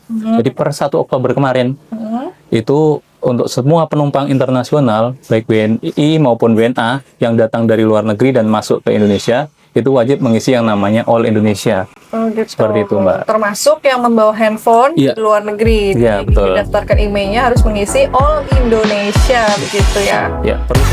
Jadi per 1 Oktober kemarin, itu untuk semua penumpang internasional, baik WNI maupun WNA yang datang dari luar negeri dan masuk ke Indonesia, itu wajib mengisi yang namanya All Indonesia. Oh gitu. Seperti itu, Mbak. Termasuk yang membawa handphone di luar negeri. Iya, betul. Didaftarkan emailnya harus mengisi All Indonesia, begitu ya. Ya, perlu.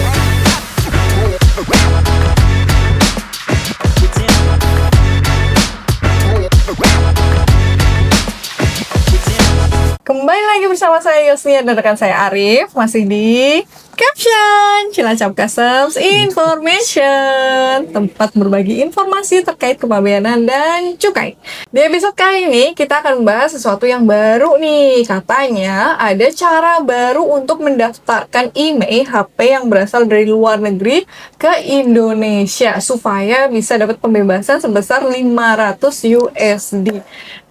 Kembali lagi bersama saya Yosnia dan rekan saya Arif, masih di Caption Cilacap Customs Information, tempat berbagi informasi terkait kepabeanan dan cukai. Di episode kali ini kita akan membahas sesuatu yang baru nih. Katanya ada cara baru untuk mendaftarkan email HP yang berasal dari luar negeri ke Indonesia supaya bisa dapat pembebasan sebesar 500 USD.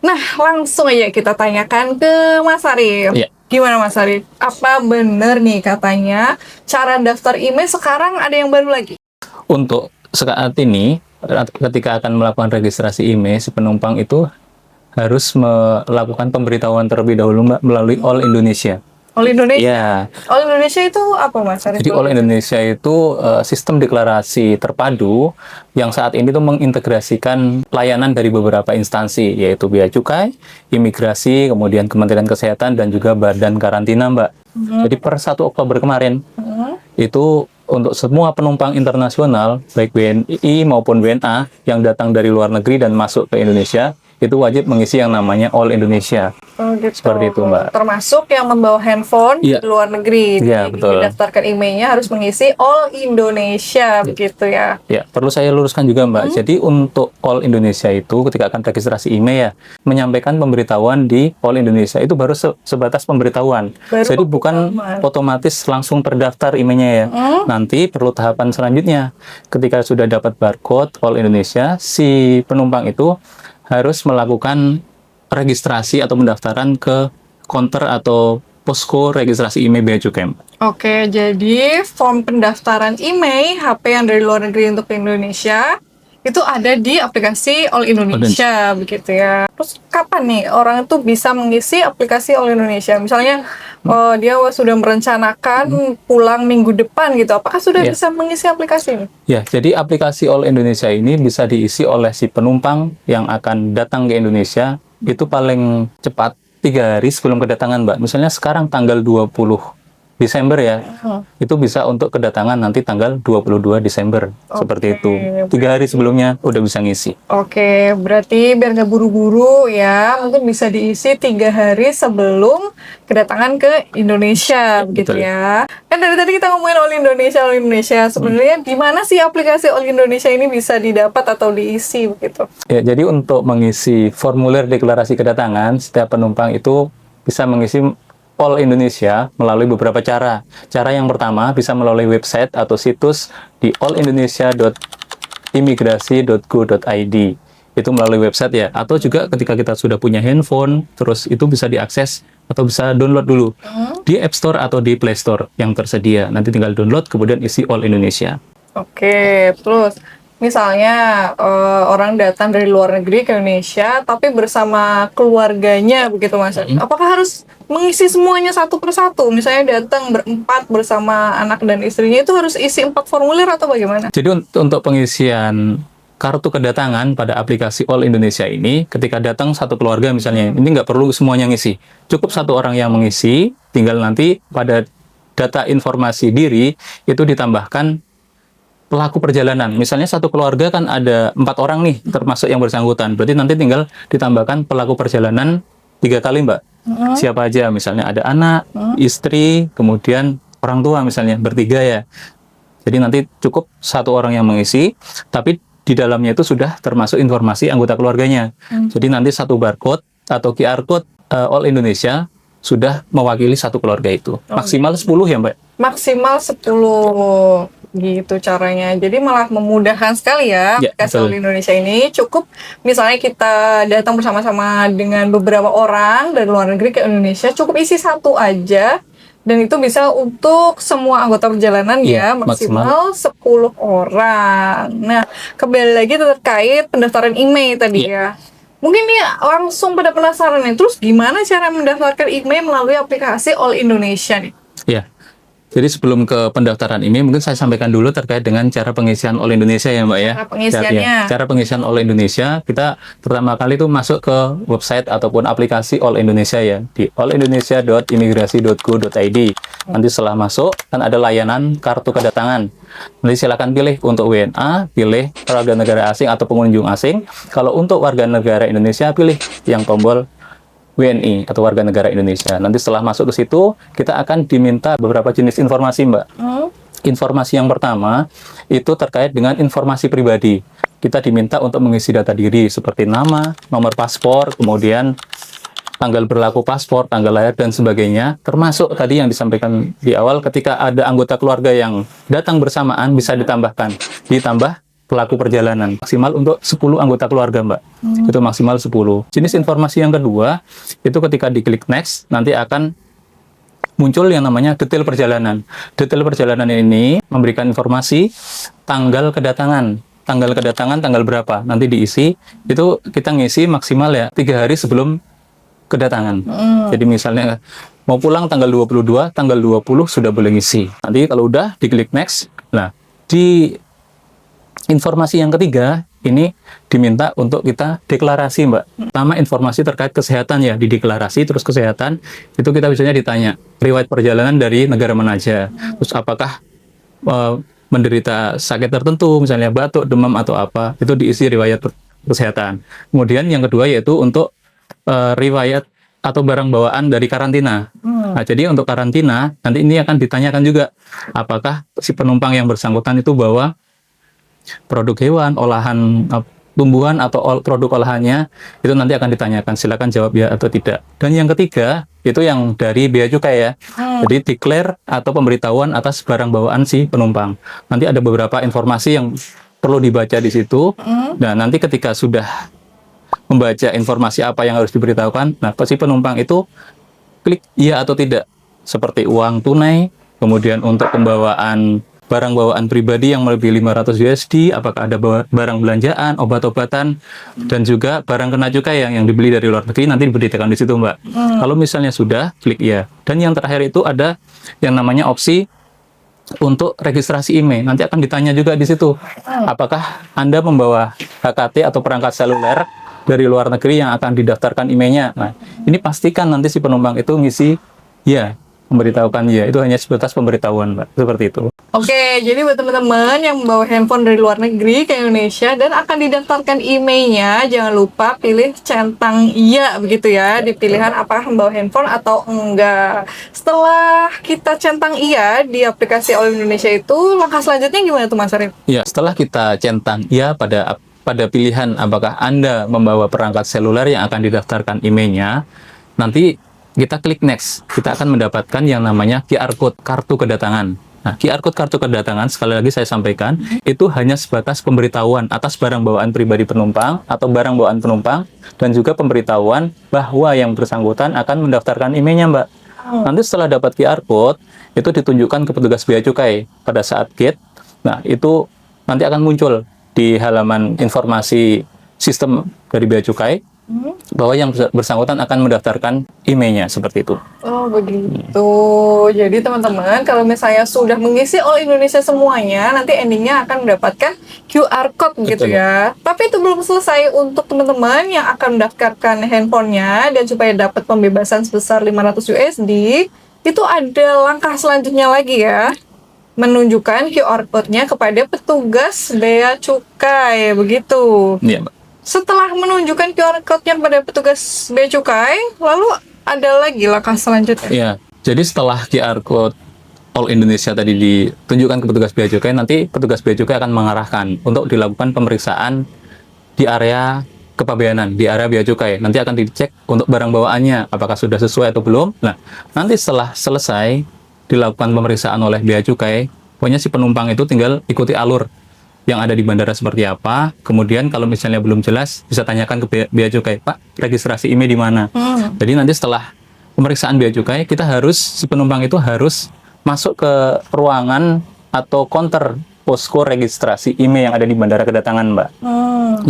Nah, langsung aja kita tanyakan ke Mas Arif. Iya. Gimana Mas Arif? Apa benar nih katanya cara daftar email sekarang ada yang baru lagi? Untuk saat ini, ketika akan melakukan registrasi email, si penumpang itu harus melakukan pemberitahuan terlebih dahulu, Mbak, melalui All Indonesia. All Indonesia? Iya. All Indonesia itu apa Mas Arif? Jadi All Indonesia itu sistem deklarasi terpadu yang saat ini tuh mengintegrasikan layanan dari beberapa instansi, yaitu Bea Cukai, Imigrasi, kemudian Kementerian Kesehatan, dan juga Badan Karantina, Mbak. Jadi per 1 Oktober kemarin, itu untuk semua penumpang internasional, baik WNI maupun WNA yang datang dari luar negeri dan masuk ke Indonesia, itu wajib mengisi yang namanya All Indonesia. Oh gitu. Seperti itu, Mbak. Termasuk yang membawa handphone di luar negeri. Iya, betul. Didaftarkan emailnya harus mengisi All Indonesia, begitu ya. Ya, perlu saya luruskan juga, Mbak. Jadi untuk All Indonesia itu ketika akan registrasi email ya, menyampaikan pemberitahuan di All Indonesia itu baru sebatas pemberitahuan. Jadi bukan otomatis langsung terdaftar emailnya ya. Nanti perlu tahapan selanjutnya. Ketika sudah dapat barcode All Indonesia, si penumpang itu harus melakukan registrasi atau pendaftaran ke counter atau posko registrasi email Bea Cukai. Oke, jadi form pendaftaran email HP yang dari luar negeri untuk Indonesia itu ada di aplikasi All Indonesia, begitu ya. Terus kapan nih orang itu bisa mengisi aplikasi All Indonesia? Misalnya dia sudah merencanakan pulang minggu depan gitu, apakah sudah bisa mengisi aplikasi ini? Ya, jadi aplikasi All Indonesia ini bisa diisi oleh si penumpang yang akan datang ke Indonesia itu paling cepat 3 hari sebelum kedatangan, Mbak. Misalnya sekarang tanggal 20 Desember ya, itu bisa untuk kedatangan nanti tanggal 22 Desember, seperti itu. 3 hari sebelumnya udah bisa ngisi. Oke, berarti biar nggak buru-buru ya, mungkin bisa diisi 3 hari sebelum kedatangan ke Indonesia, begitu ya. Kan dari tadi kita ngomongin All Indonesia. Sebenarnya di mana sih aplikasi All Indonesia ini bisa didapat atau diisi begitu? Ya, jadi untuk mengisi formulir deklarasi kedatangan, setiap penumpang itu bisa mengisi All Indonesia melalui beberapa cara. Cara yang pertama bisa melalui website atau situs di allindonesia.imigrasi.go.id. Itu melalui website ya. Atau juga ketika kita sudah punya handphone, terus itu bisa diakses atau bisa download dulu di App Store atau di Play Store yang tersedia. Nanti tinggal download, kemudian isi All Indonesia. Oke, terus misalnya orang datang dari luar negeri ke Indonesia tapi bersama keluarganya begitu Mas. Apakah harus mengisi semuanya satu persatu? Misalnya datang berempat bersama anak dan istrinya itu harus isi 4 formulir atau bagaimana? Jadi untuk pengisian kartu kedatangan pada aplikasi All Indonesia ini, ketika datang satu keluarga misalnya, ini nggak perlu semuanya ngisi. Cukup satu orang yang mengisi, tinggal nanti pada data informasi diri itu ditambahkan pelaku perjalanan. Misalnya satu keluarga kan ada 4 orang nih, termasuk yang bersangkutan. Berarti nanti tinggal ditambahkan pelaku perjalanan 3 kali, Mbak. Siapa aja, misalnya ada anak, istri, kemudian orang tua misalnya, bertiga ya. Jadi nanti cukup satu orang yang mengisi, tapi di dalamnya itu sudah termasuk informasi anggota keluarganya. Jadi nanti satu barcode atau QR code All Indonesia sudah mewakili satu keluarga itu. Maksimal 10 ya, Mbak? Maksimal 10. Gitu caranya. Jadi malah memudahkan sekali ya aplikasi All Indonesia ini. Cukup misalnya kita datang bersama-sama dengan beberapa orang dari luar negeri ke Indonesia, cukup isi satu aja. Dan itu bisa untuk semua anggota perjalanan ya, maksimal 10 orang. Nah, kembali lagi terkait pendaftaran email tadi ya. Mungkin nih langsung pada penasaran nih, terus gimana cara mendaftarkan IMEI melalui aplikasi All Indonesia nih? Ya. Jadi sebelum ke pendaftaran ini, mungkin saya sampaikan dulu terkait dengan cara pengisian All Indonesia ya Mbak ya. Cara pengisiannya. Ya, cara pengisian All Indonesia, kita pertama kali itu masuk ke website ataupun aplikasi All Indonesia ya, di allindonesia.imigrasi.go.id. Nanti setelah masuk, kan ada layanan kartu kedatangan. Nanti silakan pilih untuk WNA, pilih warga negara asing atau pengunjung asing. Kalau untuk warga negara Indonesia, pilih yang tombol WNI atau warga negara Indonesia. Nanti setelah masuk ke situ, kita akan diminta beberapa jenis informasi, Mbak. Informasi yang pertama itu terkait dengan informasi pribadi. Kita diminta untuk mengisi data diri seperti nama, nomor paspor, kemudian tanggal berlaku paspor, tanggal lahir, dan sebagainya. Termasuk tadi yang disampaikan di awal, ketika ada anggota keluarga yang datang bersamaan, bisa ditambah pelaku perjalanan maksimal untuk 10 anggota keluarga, Mbak. Itu maksimal 10. Jenis informasi yang kedua itu ketika diklik next nanti akan muncul yang namanya detail perjalanan. Detail perjalanan ini memberikan informasi tanggal kedatangan, tanggal berapa nanti diisi. Itu kita ngisi maksimal ya 3 hari sebelum kedatangan. Jadi misalnya mau pulang tanggal 22, tanggal 20 sudah boleh ngisi. Nanti kalau udah diklik next. Nah, di informasi yang ketiga, ini diminta untuk kita deklarasi, Mbak. Pertama, informasi terkait kesehatan ya, di deklarasi, terus kesehatan, itu kita biasanya ditanya, riwayat perjalanan dari negara mana aja, terus apakah menderita sakit tertentu, misalnya batuk, demam, atau apa, itu diisi riwayat kesehatan. Kemudian yang kedua yaitu untuk riwayat atau barang bawaan dari karantina. Nah, jadi untuk karantina, nanti ini akan ditanyakan juga, apakah si penumpang yang bersangkutan itu bawa produk hewan, olahan tumbuhan atau produk olahannya, itu nanti akan ditanyakan, silakan jawab ya atau tidak. Dan yang ketiga, itu yang dari bea cukai ya. Jadi declare atau pemberitahuan atas barang bawaan si penumpang. Nanti ada beberapa informasi yang perlu dibaca di situ. Nah, nanti ketika sudah membaca informasi apa yang harus diberitahukan, nah si penumpang itu klik iya atau tidak. Seperti uang tunai, kemudian untuk pembawaan barang bawaan pribadi yang melebihi 500 USD, apakah ada barang belanjaan, obat-obatan, dan juga barang kena cukai yang dibeli dari luar negeri, nanti diberitakan di situ, Mbak. Kalau misalnya sudah, klik iya. Dan yang terakhir itu ada yang namanya opsi untuk registrasi IMEI. Nanti akan ditanya juga di situ, apakah Anda membawa HKT atau perangkat seluler dari luar negeri yang akan didaftarkan IMEI-nya. Nah, ini pastikan nanti si penumpang itu ngisi ya, memberitahukan ya. Itu hanya sebatas pemberitahuan, Mbak. Seperti itu. Oke, jadi buat teman-teman yang membawa handphone dari luar negeri ke Indonesia dan akan didaftarkan IMEI-nya, jangan lupa pilih centang iya begitu ya, di pilihan apakah membawa handphone atau enggak. Setelah kita centang iya di aplikasi All Indonesia itu, langkah selanjutnya gimana tuh Mas Arif? Ya, setelah kita centang iya pada pilihan apakah Anda membawa perangkat seluler yang akan didaftarkan IMEI-nya, nanti kita klik next. Kita akan mendapatkan yang namanya QR Code kartu kedatangan. Nah, QR Code kartu kedatangan, sekali lagi saya sampaikan, itu hanya sebatas pemberitahuan atas barang bawaan pribadi penumpang atau barang bawaan penumpang, dan juga pemberitahuan bahwa yang bersangkutan akan mendaftarkan IMEI-nya, Mbak. Nanti setelah dapat QR Code, itu ditunjukkan ke petugas bea cukai pada saat gate. Nah, itu nanti akan muncul di halaman informasi sistem dari bea cukai, bahwa yang bersangkutan akan mendaftarkan IMEI-nya, seperti itu. Oh begitu. Jadi teman-teman, kalau misalnya sudah mengisi All Indonesia semuanya, nanti endingnya akan mendapatkan QR Code gitu ya. Tapi itu belum selesai untuk teman-teman yang akan mendaftarkan handphonenya dan supaya dapat pembebasan sebesar 500 USD, itu ada langkah selanjutnya lagi ya. Menunjukkan QR Code-nya kepada petugas bea cukai, begitu. Iya, Mbak. Setelah menunjukkan QR Code-nya pada petugas bea cukai, lalu ada lagi langkah selanjutnya. Ya, jadi setelah QR Code All Indonesia tadi ditunjukkan ke petugas bea cukai, nanti petugas bea cukai akan mengarahkan untuk dilakukan pemeriksaan di area kepabeanan, di area bea cukai. Nanti akan dicek untuk barang bawaannya, apakah sudah sesuai atau belum. Nah, nanti setelah selesai dilakukan pemeriksaan oleh bea cukai, pokoknya si penumpang itu tinggal ikuti alur yang ada di bandara seperti apa. Kemudian kalau misalnya belum jelas, bisa tanyakan ke bea cukai, Pak, registrasi IMEI di mana? Jadi nanti setelah pemeriksaan bea cukai, si penumpang itu harus masuk ke ruangan atau counter posko registrasi IMEI yang ada di bandara kedatangan, Mbak.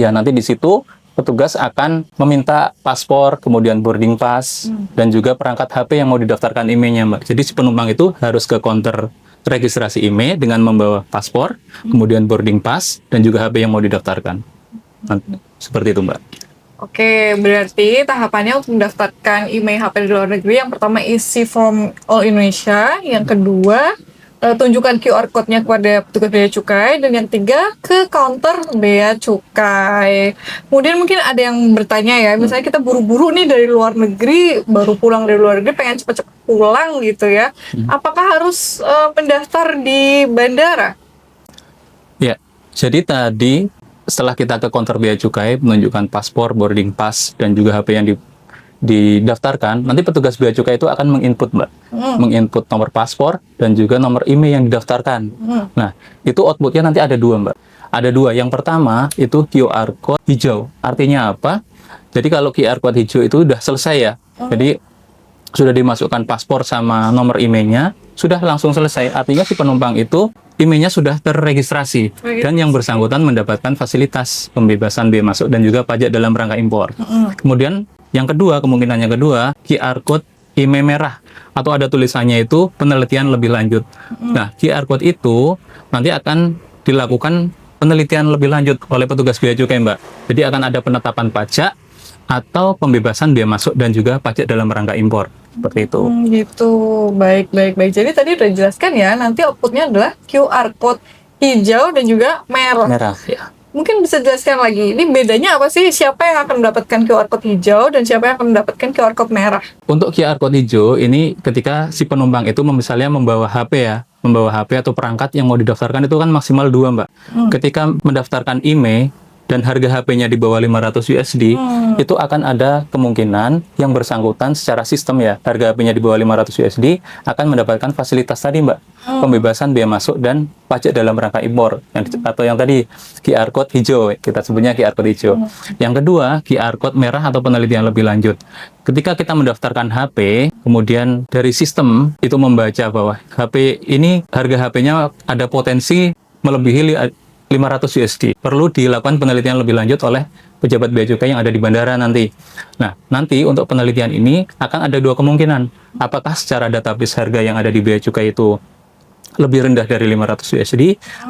Ya, nanti di situ petugas akan meminta paspor, kemudian boarding pass, dan juga perangkat HP yang mau didaftarkan IMEI-nya, Mbak. Jadi si penumpang itu harus ke counter registrasi IMEI dengan membawa paspor, kemudian boarding pass, dan juga HP yang mau didaftarkan. Nah, seperti itu, Mbak. Oke, berarti tahapannya untuk mendaftarkan IMEI HP di luar negeri, yang pertama isi form All Indonesia, yang kedua tunjukkan QR code-nya kepada petugas bea cukai, dan yang ketiga ke counter bea cukai. Kemudian mungkin ada yang bertanya ya, misalnya kita buru-buru nih dari luar negeri, baru pulang dari luar negeri, pengen cepet-cepet pulang gitu ya, apakah harus mendaftar di bandara? Ya, jadi tadi setelah kita ke counter bea cukai menunjukkan paspor, boarding pass, dan juga HP yang didaftarkan, nanti petugas bea cukai itu akan menginput, Mbak. Menginput nomor paspor dan juga nomor IMEI yang didaftarkan. Nah, itu outputnya nanti ada dua, Mbak. Ada dua. Yang pertama itu QR code hijau. Artinya apa? Jadi kalau QR code hijau itu udah selesai ya. Jadi sudah dimasukkan paspor sama nomor IMEI-nya, sudah langsung selesai. Artinya si penumpang itu IMEI-nya sudah terregistrasi dan yang bersangkutan mendapatkan fasilitas pembebasan bea masuk dan juga pajak dalam rangka impor. Kemudian yang kedua, kemungkinan yang kedua, QR code IMEI merah atau ada tulisannya itu penelitian lebih lanjut. Nah, QR code itu nanti akan dilakukan penelitian lebih lanjut oleh petugas bea cukai, Mbak. Jadi akan ada penetapan pajak atau pembebasan bea masuk dan juga pajak dalam rangka impor. Seperti itu. Gitu, baik. Jadi tadi udah dijelaskan ya, nanti outputnya adalah QR code hijau dan juga merah. Merah, ya. Mungkin bisa jelaskan lagi, ini bedanya apa sih? Siapa yang akan mendapatkan QR code hijau dan siapa yang akan mendapatkan QR code merah? Untuk QR code hijau, ini ketika si penumpang itu misalnya membawa HP ya, membawa HP atau perangkat yang mau didaftarkan itu kan maksimal 2, Mbak. Ketika mendaftarkan IMEI dan harga HP-nya di bawah 500 USD, itu akan ada kemungkinan yang bersangkutan secara sistem ya, harga HP-nya di bawah 500 USD akan mendapatkan fasilitas tadi, Mbak. Pembebasan bea masuk dan pajak dalam rangka impor. Atau yang tadi QR code hijau, kita sebutnya QR code hijau. Yang kedua, QR code merah atau penelitian lebih lanjut. Ketika kita mendaftarkan HP, kemudian dari sistem itu membaca bahwa HP ini harga HP-nya ada potensi melebihi 500 USD. Perlu dilakukan penelitian lebih lanjut oleh pejabat bea cukai yang ada di bandara nanti. Nah, nanti untuk penelitian ini akan ada dua kemungkinan. Apakah secara database harga yang ada di bea cukai itu lebih rendah dari 500 USD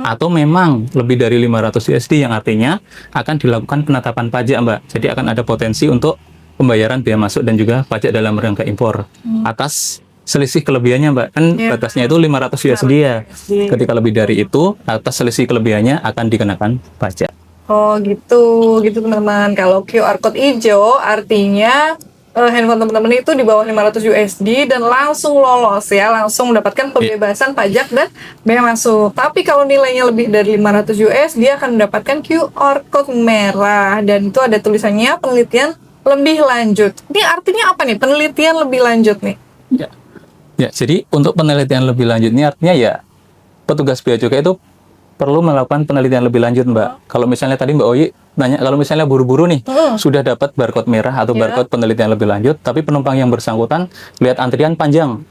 atau memang lebih dari 500 USD yang artinya akan dilakukan penetapan pajak, Mbak. Jadi akan ada potensi untuk pembayaran bea masuk dan juga pajak dalam rangka impor atas selisih kelebihannya, Mbak. Kan batasnya itu 500 USD ya. Ketika lebih dari itu, atas selisih kelebihannya akan dikenakan pajak. Oh gitu teman-teman. Kalau QR code hijau artinya handphone teman-teman itu di bawah 500 USD dan langsung lolos ya, langsung mendapatkan pembebasan pajak dan bea masuk. Tapi kalau nilainya lebih dari 500 US, dia akan mendapatkan QR code merah dan itu ada tulisannya penelitian lebih lanjut. Ini artinya apa nih penelitian lebih lanjut nih? Ya, jadi untuk penelitian lebih lanjut ini artinya ya petugas bea cukai itu perlu melakukan penelitian lebih lanjut, Mbak. Kalau misalnya tadi Mbak Oyi nanya, kalau misalnya buru-buru nih, sudah dapat barcode merah atau barcode penelitian lebih lanjut, tapi penumpang yang bersangkutan lihat antrian panjang.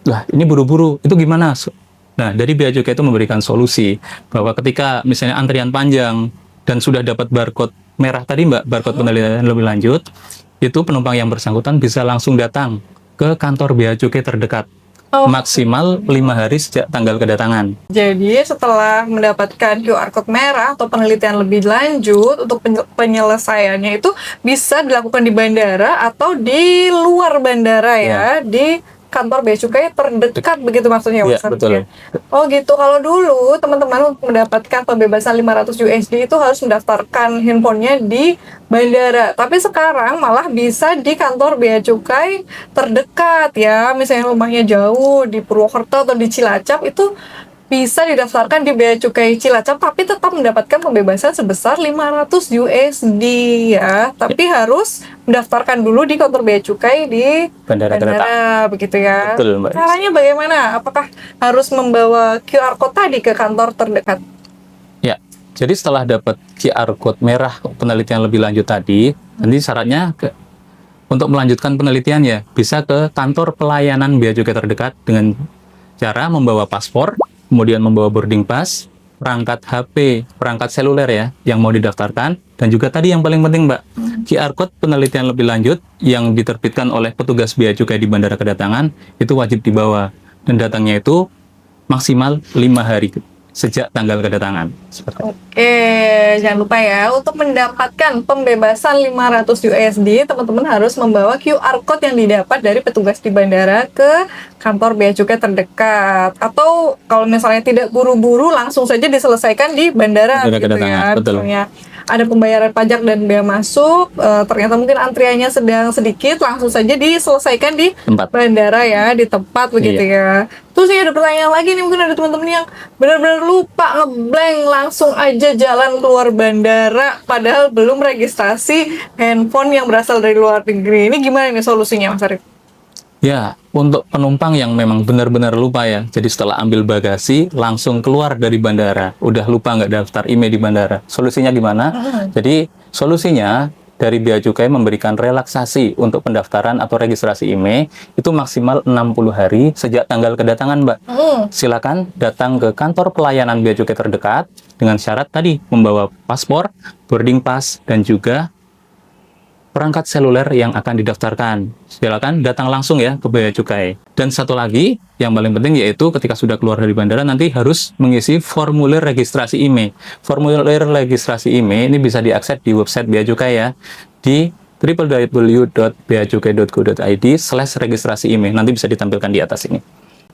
Lah, ini buru-buru, itu gimana? Nah, dari bea cukai itu memberikan solusi bahwa ketika misalnya antrian panjang dan sudah dapat barcode merah tadi, Mbak, barcode penelitian lebih lanjut, itu penumpang yang bersangkutan bisa langsung datang ke kantor bea cukai terdekat. Maksimal 5 hari sejak tanggal kedatangan. Jadi setelah mendapatkan QR code merah atau penelitian lebih lanjut, untuk penyelesaiannya itu bisa dilakukan di bandara atau di luar bandara ya, di kantor bea cukai terdekat begitu maksudnya, ya, Mas? Betul. Oh gitu. Kalau dulu teman-teman untuk mendapatkan pembebasan 500 USD itu harus mendaftarkan handphonenya di bandara. Tapi sekarang malah bisa di kantor bea cukai terdekat ya. Misalnya rumahnya jauh di Purwokerto atau di Cilacap, itu bisa didaftarkan di bea cukai Cilacap tapi tetap mendapatkan pembebasan sebesar 500 USD ya. Tapi harus mendaftarkan dulu di kantor bea cukai di bandara begitu ya. Betul, Mbak. Caranya bagaimana? Apakah harus membawa QR code tadi ke kantor terdekat? Ya. Jadi setelah dapat QR code merah penelitian lebih lanjut tadi, nanti syaratnya untuk melanjutkan penelitian ya bisa ke kantor pelayanan bea cukai terdekat dengan cara membawa paspor, kemudian membawa boarding pass, perangkat HP, perangkat seluler ya, yang mau didaftarkan. Dan juga tadi yang paling penting Mbak, QR Code penelitian lebih lanjut yang diterbitkan oleh petugas bea cukai di bandara kedatangan, itu wajib dibawa. Dan datangnya itu maksimal 5 hari sejak tanggal kedatangan. Seperti itu. Oke, jangan lupa ya, untuk mendapatkan pembebasan 500 USD, teman-teman harus membawa QR Code yang didapat dari petugas di bandara ke kantor bea cukai terdekat. Atau kalau misalnya tidak buru-buru, langsung saja diselesaikan di bandara, Bandara gitu kedatangan, ya. betul. Misalnya ada pembayaran pajak dan bea masuk, ternyata mungkin antriannya sedang sedikit, langsung saja diselesaikan di Tempat. bandara ya, di tempat begitu ya. Terus ini ada pertanyaan lagi nih, mungkin ada teman-teman yang benar-benar lupa ngeblank, langsung aja jalan keluar bandara padahal belum registrasi handphone yang berasal dari luar negeri. Ini gimana nih solusinya, Mas Arif? Ya, untuk penumpang yang memang benar-benar lupa ya, jadi setelah ambil bagasi, langsung keluar dari bandara, udah lupa nggak daftar IMEI di bandara. Solusinya gimana? Jadi, solusinya dari Bea Cukai memberikan relaksasi untuk pendaftaran atau registrasi IMEI, itu maksimal 60 hari sejak tanggal kedatangan, Mbak. Silakan datang ke kantor pelayanan Bea Cukai terdekat, dengan syarat tadi, membawa paspor, boarding pass, dan juga perangkat seluler yang akan didaftarkan. Silakan datang langsung ya ke Bea Cukai. Dan satu lagi yang paling penting yaitu ketika sudah keluar dari bandara nanti harus mengisi formulir registrasi IMEI. Formulir registrasi IMEI ini bisa diakses di website Bea Cukai ya, di www.beacukai.go.id/registrasi IMEI. Nanti bisa ditampilkan di atas ini.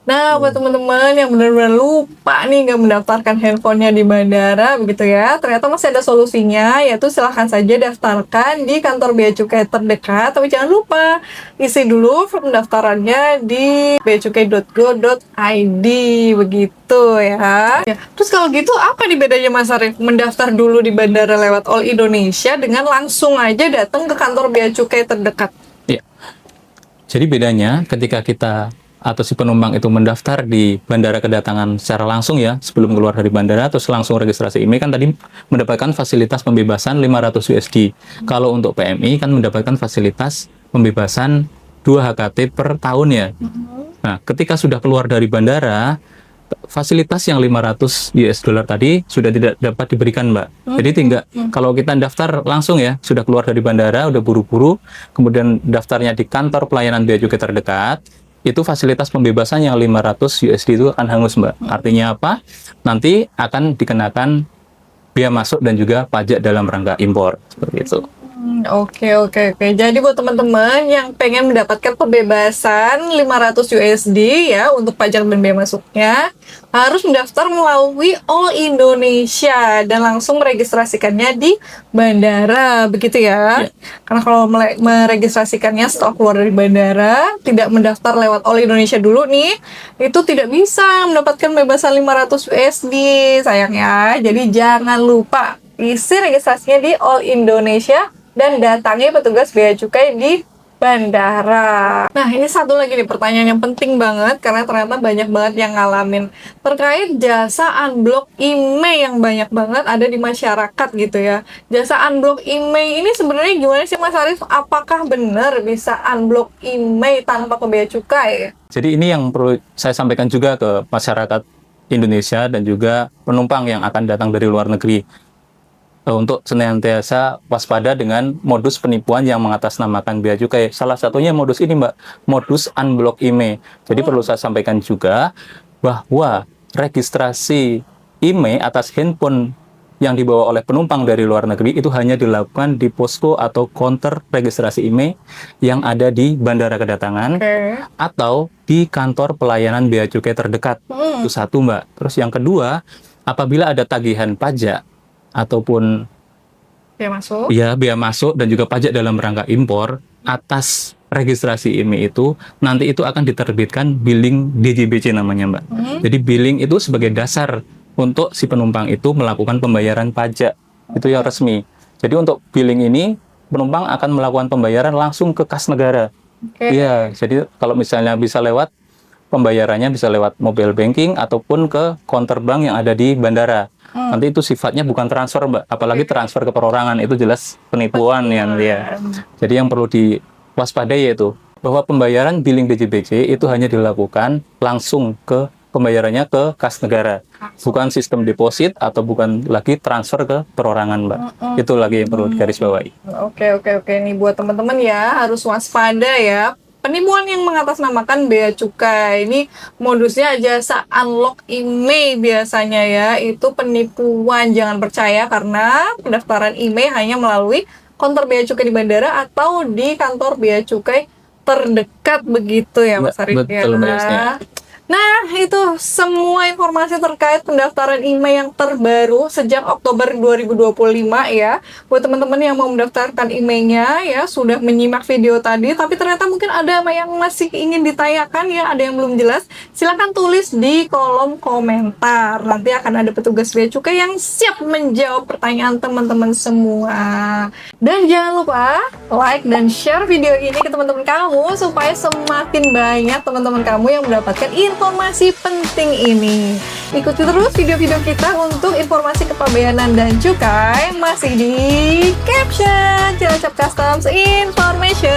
Nah, buat teman-teman yang benar-benar lupa nih nggak mendaftarkan handphonenya di bandara, begitu ya, ternyata masih ada solusinya, yaitu silahkan saja daftarkan di kantor bea cukai terdekat, tapi jangan lupa isi dulu form pendaftarannya di beacukai.go.id, begitu ya. Terus kalau gitu apa nih bedanya, Mas Arif, mendaftar dulu di bandara lewat All Indonesia dengan langsung aja datang ke kantor bea cukai terdekat? Ya. Jadi bedanya ketika kita atau si penumpang itu mendaftar di bandara kedatangan secara langsung ya, sebelum keluar dari bandara, terus langsung registrasi IMEI kan tadi mendapatkan fasilitas pembebasan 500 USD. Kalau untuk PMI kan mendapatkan fasilitas pembebasan 2 HKT per tahun ya. Nah, ketika sudah keluar dari bandara, fasilitas yang 500 US dollar tadi sudah tidak dapat diberikan, Mbak. Jadi tinggal kalau kita daftar langsung ya, sudah keluar dari bandara, udah buru-buru, kemudian daftarnya di kantor pelayanan bea cukai terdekat, itu fasilitas pembebasan yang 500 USD itu akan hangus, Mbak. Artinya apa? Nanti akan dikenakan bea masuk dan juga pajak dalam rangka impor. Seperti itu. Oke. Jadi buat teman-teman yang pengen mendapatkan pembebasan 500 USD ya untuk pajak dan bea masuknya, harus mendaftar melalui All Indonesia dan langsung meregistrasikannya di bandara, begitu ya. Karena kalau meregistrasikannya setelah keluar dari bandara, tidak mendaftar lewat All Indonesia dulu nih, itu tidak bisa mendapatkan pembebasan 500 USD, sayang ya. Jadi jangan lupa isi registrasinya di All Indonesia dan datangi petugas bea cukai di bandara. Nah, ini satu lagi nih pertanyaan yang penting banget karena ternyata banyak banget yang ngalamin terkait jasa unblock IMEI yang banyak banget ada di masyarakat gitu ya. Jasa unblock IMEI ini sebenarnya gimana sih, Mas Arif? Apakah benar bisa unblock IMEI tanpa ke bea cukai? Jadi ini yang perlu saya sampaikan juga ke masyarakat Indonesia dan juga penumpang yang akan datang dari luar negeri, untuk senantiasa waspada dengan modus penipuan yang mengatasnamakan bea cukai. Salah satunya modus ini, Mbak, modus unblock IMEI. Jadi perlu saya sampaikan juga bahwa registrasi IMEI atas handphone yang dibawa oleh penumpang dari luar negeri itu hanya dilakukan di posko atau counter registrasi IMEI yang ada di bandara kedatangan atau di kantor pelayanan bea cukai terdekat. Itu satu, Mbak. Terus yang kedua, apabila ada tagihan pajak ataupun bea masuk dan juga pajak dalam rangka impor atas registrasi IMEI itu, nanti itu akan diterbitkan billing DJBC namanya, Mbak. Jadi billing itu sebagai dasar untuk si penumpang itu melakukan pembayaran pajak, itu yang resmi. Jadi untuk billing ini penumpang akan melakukan pembayaran langsung ke kas negara. Iya, jadi kalau misalnya bisa lewat pembayarannya bisa lewat mobile banking ataupun ke counter bank yang ada di bandara. Nanti itu sifatnya bukan transfer, Mbak. Apalagi transfer ke perorangan, itu jelas penipuan yang dia. Jadi yang perlu diwaspadai yaitu bahwa pembayaran billing DJBC itu hanya dilakukan langsung ke pembayarannya ke kas negara, bukan sistem deposit atau bukan lagi transfer ke perorangan, Mbak. Itu lagi yang perlu garis bawahi. Oke. Nih buat teman-teman ya, harus waspada ya. Penipuan yang mengatasnamakan bea cukai ini modusnya jasa unlock IMEI biasanya ya. Itu penipuan, jangan percaya karena pendaftaran IMEI hanya melalui konter bea cukai di bandara atau di kantor bea cukai terdekat begitu ya Mas Arif ya. Betul, Mbak Yusnia. Nah, itu semua informasi terkait pendaftaran IMEI yang terbaru sejak Oktober 2025 ya. Buat teman-teman yang mau mendaftarkan IMEI-nya ya, sudah menyimak video tadi, tapi ternyata mungkin ada yang masih ingin ditanyakan ya, ada yang belum jelas, silahkan tulis di kolom komentar. Nanti akan ada petugas bea cukai yang siap menjawab pertanyaan teman-teman semua. Dan jangan lupa like dan share video ini ke teman-teman kamu supaya semakin banyak teman-teman kamu yang mendapatkan informasi penting ini. Ikuti terus video-video kita untuk informasi kepabeanan dan cukai masih di Caption Cilacap Customs Information.